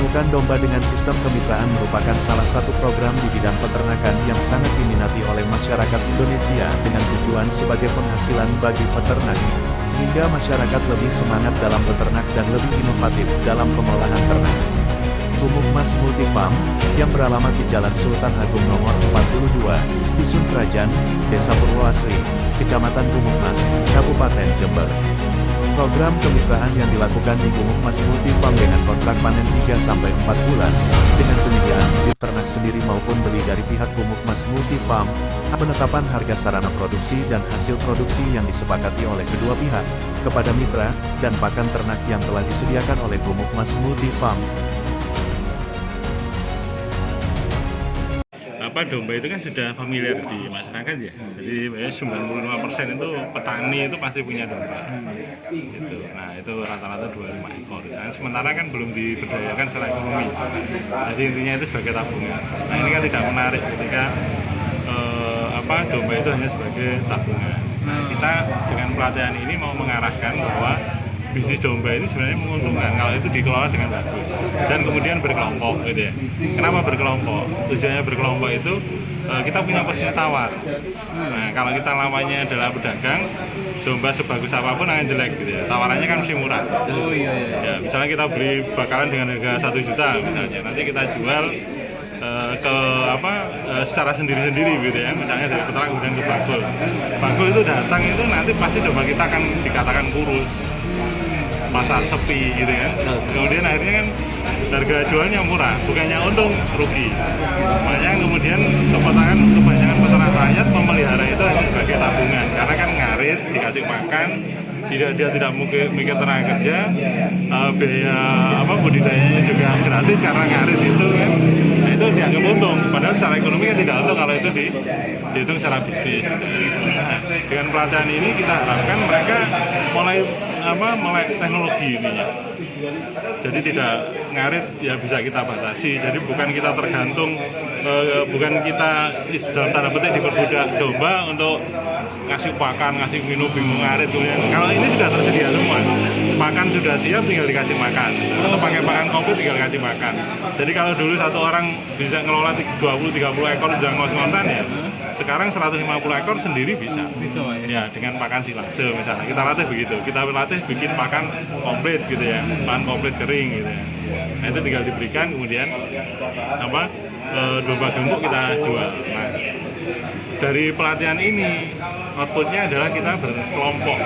Pasukan domba dengan sistem kemitraan merupakan salah satu program di bidang peternakan yang sangat diminati oleh masyarakat Indonesia dengan tujuan sebagai penghasilan bagi peternak, sehingga masyarakat lebih semangat dalam beternak dan lebih inovatif dalam pengolahan ternak. Gumuk Mas Multifarm, yang beralamat di Jalan Sultan Agung nomor 42, Dusun Kerajaan, Desa Purwoasri, Kecamatan Gumuk Mas, Kabupaten Jember. Program kemitraan yang dilakukan di Gumuk Mas Multifarm dengan kontrak panen 3-4 bulan, dengan penyediaan bibit ternak sendiri maupun beli dari pihak Gumuk Mas Multifarm, penetapan harga sarana produksi dan hasil produksi yang disepakati oleh kedua pihak, kepada mitra, dan pakan ternak yang telah disediakan oleh Gumuk Mas Multifarm. Domba itu kan sudah familiar di masyarakat ya, jadi 95% itu petani itu pasti punya domba gitu. Nah itu rata-rata 25 ekor. Nah, sementara kan belum diberdayakan secara ekonomi, jadi intinya itu sebagai tabungan. Nah ini kan tidak menarik ketika domba itu hanya sebagai tabungan. Nah kita dengan pelatihan ini mau mengarahkan bahwa bisnis domba ini sebenarnya menguntungkan kalau itu dikelola dengan bagus dan kemudian berkelompok gitu ya. Kenapa berkelompok? Tujuannya berkelompok itu kita punya posisi tawar. Nah kalau kita lawannya adalah pedagang, domba sebagus apapun akan jelek gitu ya. Tawarannya kan mesti murah. Oh iya. Ya, misalnya kita beli bakalan dengan harga 1 juta misalnya, nanti kita jual secara sendiri-sendiri gitu ya, misalnya dari peternak kemudian ke bagul. Bagul itu datang itu nanti pasti domba kita akan dikatakan kurus, pasar sepi gitu kan. Kemudian akhirnya kan harga jualnya murah, bukannya untung rugi. Makanya kemudian kebanyakan peternak rakyat memelihara itu hanya sebagai tabungan, karena kan ngarit, dikasih makan, dia tidak mikir tenaga kerja, biaya budidayanya juga gratis karena ngarit itu kan. Nah, itu dianggap untung, padahal secara ekonomi kan tidak untung kalau itu dihitung secara bisnis. Nah, dengan pelatihan ini kita harapkan mereka mulai teknologi ininya. Jadi tidak ngarit ya bisa kita batasi. Jadi bukan kita tergantung, bukan kita dalam tanda petik diperbudak domba untuk ngasih pakan, ngasih minum, bingung ngarit. Kalau ini sudah tersedia semua, pakan sudah siap tinggal dikasih makan, atau pakai pakan komplit tinggal kasih makan. Jadi kalau dulu satu orang bisa ngelola 20-30 ekor jangan ngos-ngosan ya, sekarang 150 ekor sendiri bisa ya dengan pakan silase misalnya. Kita latih begitu, kita latih bikin pakan komplit gitu ya, pakan komplit kering gitu ya. Nah itu tinggal diberikan, kemudian domba gemuk kita jual. Nah dari pelatihan ini outputnya adalah kita berkelompok,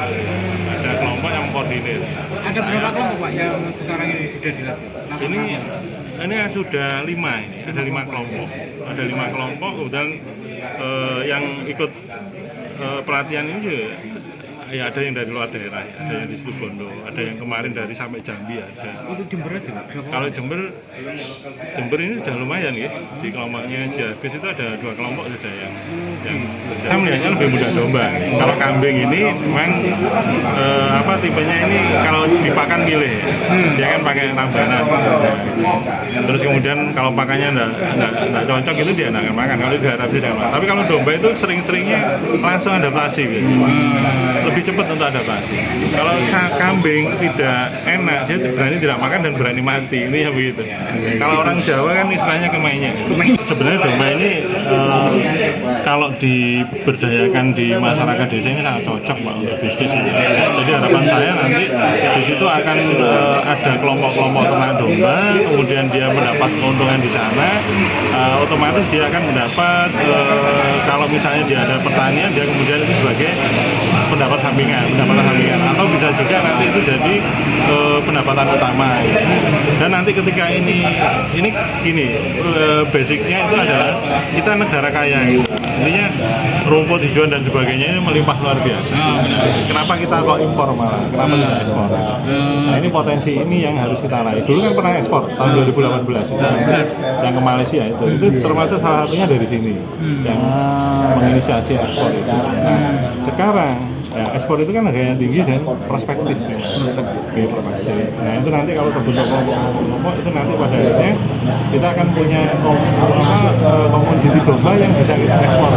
ada kelompok yang koordinir. Ada berapa kelompok Pak yang sekarang ini sudah dilatih? Ini sudah 5 ini, ada 5 kelompok, kemudian yang ikut pelatihan ini juga ya ada yang dari luar daerah, ada yang di Situbondo, ada yang kemarin dari sampai Jambi ada. Untuk Jember aja Pak? Kalau Jember ini sudah lumayan ya, di kelompoknya Jabis itu ada 2 kelompok sudah yang kita melihatnya lebih mudah domba. Kalau kambing ini memang tipenya ini kalau dipakan milih, dia kan pakai tambahan. Terus kemudian kalau pakannya enggak cocok itu dia enggak akan makan, kalau diadaptasi dengan makan. Tapi kalau domba itu sering-seringnya langsung adaptasi gitu. Lebih cepat untuk adaptasi. Kalau kambing tidak enak, dia berani tidak makan dan berani mati, ini ya begitu. Kalau orang Jawa kan istilahnya kemainya. Sebenarnya domba ini kalau diberdayakan di masyarakat desa ini sangat cocok Pak untuk bisnis ini. Jadi harapan saya nanti di situ akan ada kelompok-kelompok ternak domba, kemudian dia mendapat keuntungan di sana, otomatis dia akan mendapat kalau misalnya dia ada pertanian, dia kemudian itu sebagai pendapatan sampingan, atau bisa juga nanti itu jadi pendapatan utama gitu. Dan nanti ketika ini gini, basicnya itu adalah kita negara kaya gitu. Intinya rumput hijauan dan sebagainya ini melimpah luar biasa. Kenapa kita kok impor malah? Kenapa tidak ekspor? Nah ini potensi ini yang harus kita raih. Dulu kan pernah ekspor tahun 2018 itu, yang ke Malaysia itu termasuk salah satunya dari sini yang menginisiasi ekspor itu. Nah sekarang ya, ekspor itu kan harganya tinggi dan prospektif ya. Nah itu nanti kalau terbentuk kelompok itu nanti pada akhirnya kita akan punya komoditi domba yang bisa kita ekspor.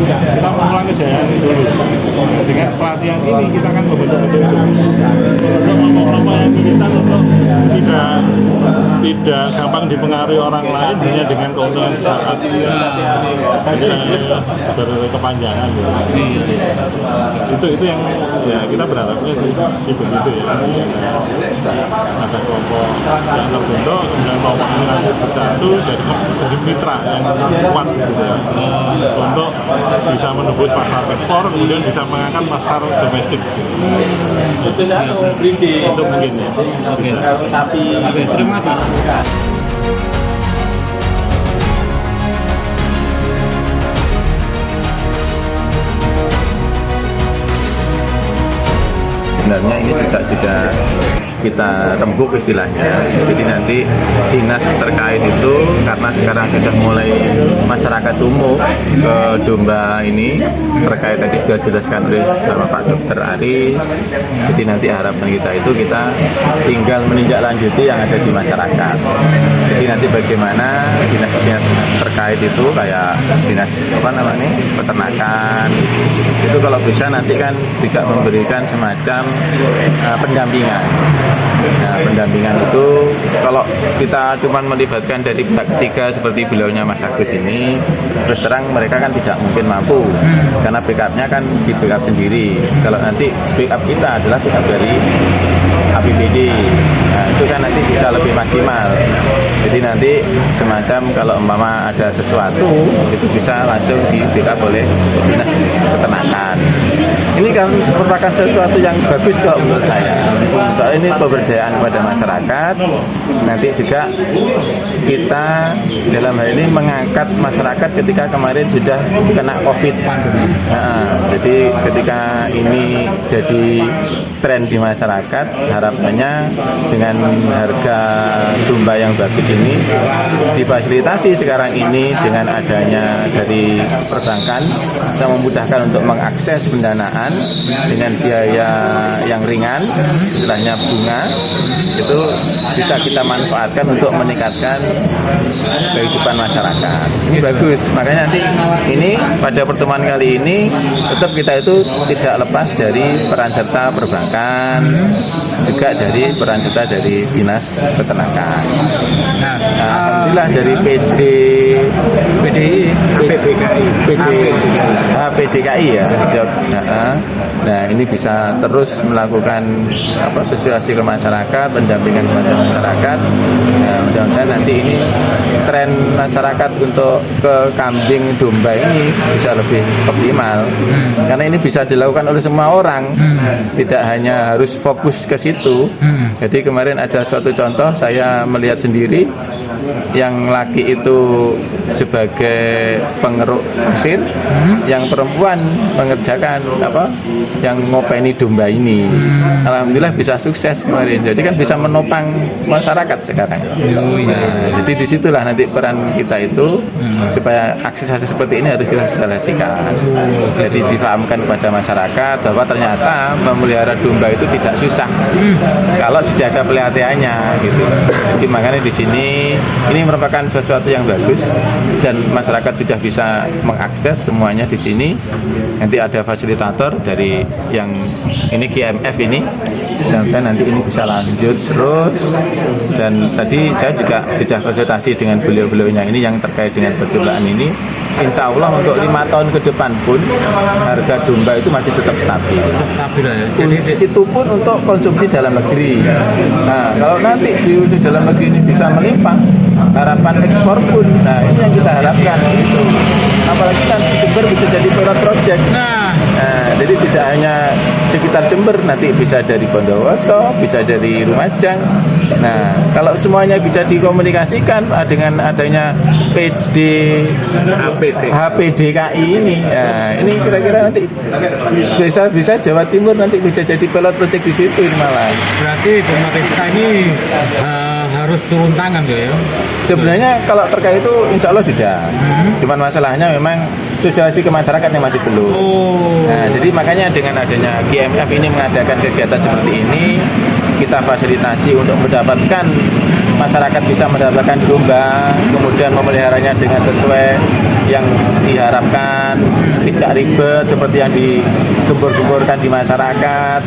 Kita mengulang kejayaan itu dulu. Nah, dengan pelatihan ini kita akan membentuk kelompok yang kita untuk tidak tidak gampang dipengaruhi orang lain hanya dengan keuntungan sesaat. Jadi berkepanjangan gitu. Itu yang ya kita berharapnya sih begitu ya. Ada kelompok yang terbentuk, kemudian kelompok ini nanti bersatu jadi mitra yang kuat gitu ya. Untuk bisa menembus pasar ekspor, kemudian bisa mengangkat pasar domestik. Itu mungkin ya. Oke, terima kasih. Sebenarnya ini juga sudah kita rembuk istilahnya. Jadi nanti dinas terkait itu karena sekarang sudah mulai masyarakat umum ke domba ini terkait tadi sudah dijelaskan oleh Bapak Dr. Aris. Jadi nanti harapan kita itu kita tinggal menindaklanjuti yang ada di masyarakat. Jadi nanti bagaimana dinas-dinas terkait itu kayak dinas peternakan itu kalau bisa nanti kan juga memberikan semacam pendampingan. Nah, pendampingan itu kalau kita cuma melibatkan dari pihak ketiga seperti beliaunya Mas Agus ini, terus terang mereka kan tidak mungkin mampu karena backupnya kan di backup sendiri. Kalau nanti backup kita adalah backup dari APBD, nah itu kan nanti bisa lebih maksimal. Jadi nanti semacam kalau umpama ada sesuatu itu bisa langsung di backup oleh dinas peternakan. Ini kan merupakan sesuatu yang bagus kalau menurut saya. Soal ini pemberdayaan kepada masyarakat. Nanti juga kita dalam hal ini mengangkat masyarakat ketika kemarin sudah kena COVID. Nah, jadi ketika ini jadi tren di masyarakat, harapannya dengan harga domba yang bagus ini difasilitasi sekarang ini dengan adanya dari perbankan bisa memudahkan untuk mengakses pendanaan dengan biaya yang ringan, istilahnya bunga, itu bisa kita manfaatkan untuk meningkatkan kehidupan masyarakat. Ini bagus, makanya nanti ini pada pertemuan kali ini tetap kita itu tidak lepas dari peran serta perbankan, juga dari peran serta dari dinas peternakan. Nah, alhamdulillah dari PDKI ya. Nah, ini bisa terus melakukan sosialisasi ke masyarakat, pendampingan kepada masyarakat. Nah, mudah-mudahan nanti ini tren masyarakat untuk ke kambing domba ini bisa lebih optimal. Karena ini bisa dilakukan oleh semua orang, tidak hanya harus fokus ke situ. Jadi kemarin ada suatu contoh saya melihat sendiri, yang laki itu sebagai pengeruk mesin, yang perempuan mengerjakan yang ngopeni domba ini. Alhamdulillah bisa sukses kemarin. Jadi kan bisa menopang masyarakat sekarang. Nah, jadi disitulah nanti peran kita itu supaya akses seperti ini harus kita sosialisasikan. Jadi difahamkan kepada masyarakat bahwa ternyata memelihara domba itu tidak susah kalau sudah ada pelatihannya gitu. Jadi makanya di sini ini merupakan sesuatu yang bagus dan masyarakat sudah bisa mengakses semuanya di sini. Nanti ada fasilitator dari yang ini GMF ini, dan nanti ini bisa lanjut terus. Dan tadi saya juga sudah konsultasi dengan beliau-beliaunya ini yang terkait dengan percobaan ini. Insya Allah untuk 5 tahun ke depan pun harga domba itu masih tetap stabil. Ya. Jadi itu pun untuk konsumsi dalam negeri. Nah, kalau nanti di dalam negeri ini bisa melimpah, harapan ekspor pun, nah ini yang kita harapkan gitu. Apalagi nanti Jember bisa jadi pilot project. Nah, jadi tidak hanya sekitar Jember, nanti bisa dari Bondowoso, bisa dari Lumajang. Nah, kalau semuanya bisa dikomunikasikan dengan adanya HPDKI ini, ya, ini kira-kira nanti bisa Jawa Timur nanti bisa jadi pilot project di situ malah. Berarti pemerintah ini harus turun tangan ya? Sebenarnya kalau terkait itu insya Allah sudah. Cuman masalahnya memang sosialisasi ke masyarakat yang masih belum. Nah, jadi makanya dengan adanya GMF ini mengadakan kegiatan seperti ini, kita fasilitasi untuk mendapatkan masyarakat bisa mendapatkan domba, kemudian memeliharanya dengan sesuai yang diharapkan tidak ribet seperti yang digembur-gemburkan di masyarakat.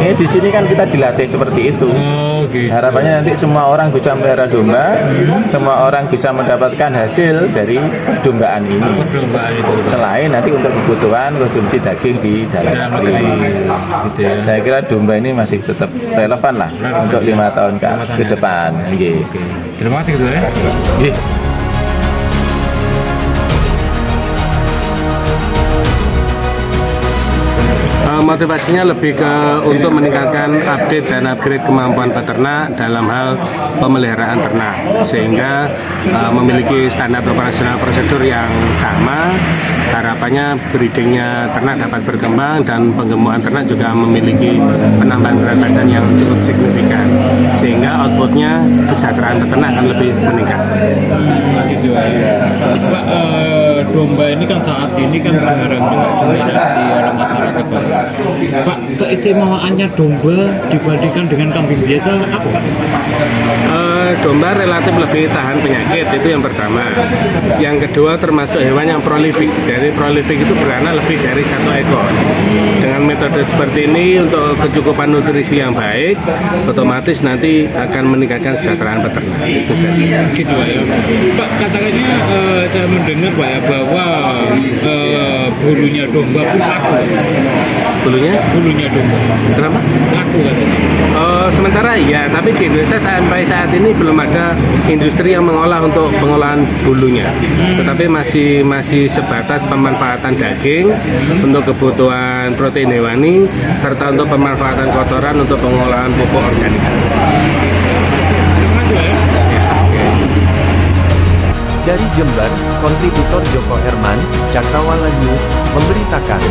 Ini di sini kan kita dilatih seperti itu. Oh, gitu. Harapannya nanti semua orang bisa melihara domba, semua orang bisa mendapatkan hasil dari perdombaan ini. Perlombaan itu. Selain nanti untuk kebutuhan konsumsi daging di dalam negeri. Gitu ya. Saya kira domba ini masih tetap relevan lah untuk 5 tahun ke depan. Nggih. Oke. Terima kasih Ketua ya. Nggih. Motivasinya lebih ke untuk meningkatkan update dan upgrade kemampuan peternak dalam hal pemeliharaan ternak sehingga memiliki standar operasional prosedur yang sama. Harapannya breedingnya ternak dapat berkembang dan penggemukan ternak juga memiliki penambahan berat badan yang cukup signifikan sehingga outputnya kesejahteraan peternak akan lebih meningkat. Gitu ya. Pak, domba ini kan saat ini kan jarang juga diminati oleh masyarakat Pak. Pak, keistimewaannya domba dibandingkan dengan kambing biasa apa? Domba relatif lebih tahan penyakit, itu yang pertama. Yang kedua termasuk hewan yang prolifik. Dari prolifik itu beranak lebih dari 1 ekor. Dengan metode seperti ini untuk kecukupan nutrisi yang baik, otomatis nanti akan meningkatkan kesejahteraan peternak. Itu saja. Gitu Pak ya. Pak, katanya saya mendengar Pak ya bahwa bulunya domba pun laku. Bulunya domba. Kenapa? Laku katanya. Sementara iya, tapi di Indonesia sampai saat ini belum ada industri yang mengolah untuk pengolahan bulunya. Tetapi masih sebatas pemanfaatan daging untuk kebutuhan protein hewani serta untuk pemanfaatan kotoran untuk pengolahan pupuk organik. Terima kasih Pak ya. Dari Jember, kontributor Joko Herman, Cakrawala News, memberitakan.